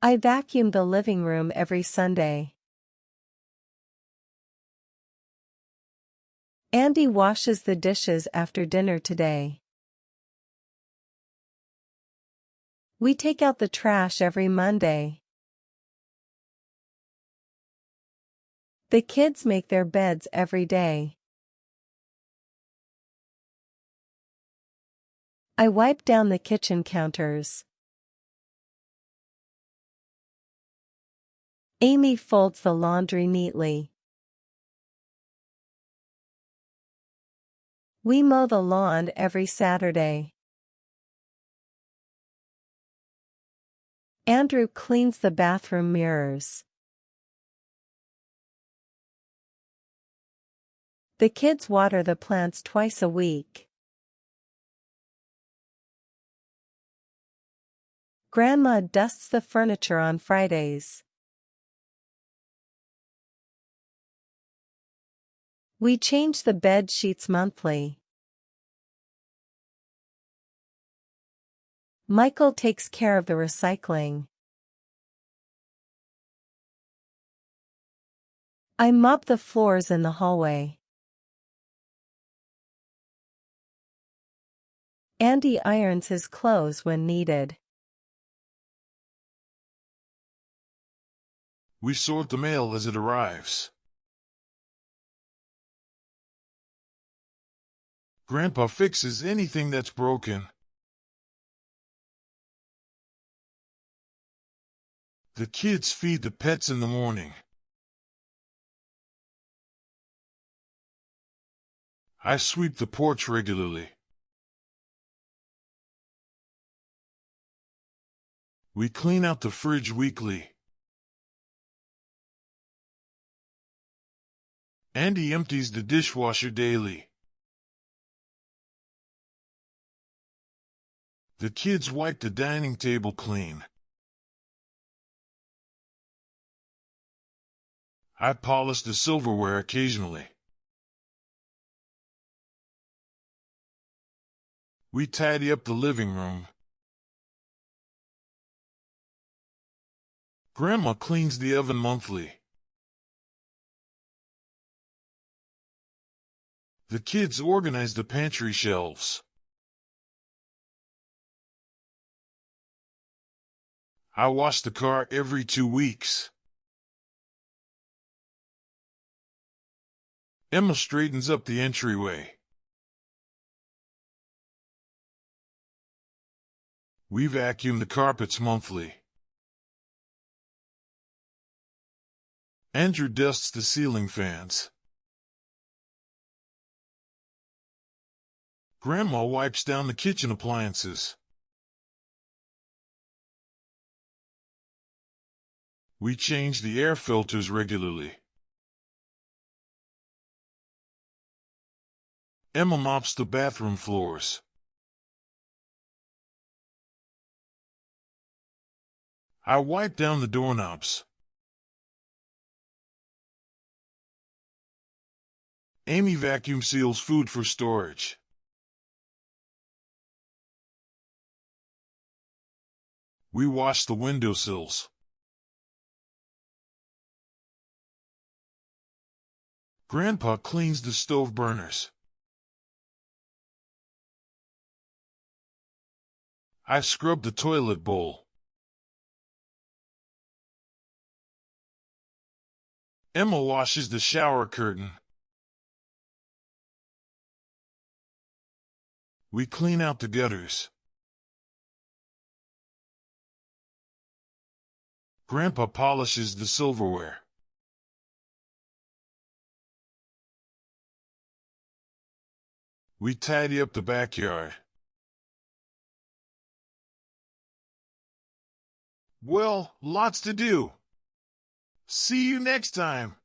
I vacuum the living room every Sunday. Andy washes the dishes after dinner today. We take out the trash every Monday. The kids make their beds every day. I wipe down the kitchen counters. Amy folds the laundry neatly. We mow the lawn every Saturday. Andrew cleans the bathroom mirrors. The kids water the plants twice a week. Grandma dusts the furniture on Fridays. We change the bed sheets monthly. Michael takes care of the recycling. I mop the floors in the hallway. Andy irons his clothes when needed. We sort the mail as it arrives. Grandpa fixes anything that's broken. The kids feed the pets in the morning. I sweep the porch regularly. We clean out the fridge weekly. Andy empties the dishwasher daily. The kids wipe the dining table clean. I polish the silverware occasionally. We tidy up the living room. Grandma cleans the oven monthly. The kids organize the pantry shelves. I wash the car every 2 weeks. Emma straightens up the entryway. We vacuum the carpets monthly. Andrew dusts the ceiling fans. Grandma wipes down the kitchen appliances. We change the air filters regularly. Emma mops the bathroom floors. I wipe down the doorknobs. Amy vacuum seals food for storage. We wash the windowsills. Grandpa cleans the stove burners. I scrub the toilet bowl. Emma washes the shower curtain. We clean out the gutters. Grandpa polishes the silverware. We tidy up the backyard. Well, lots to do. See you next time.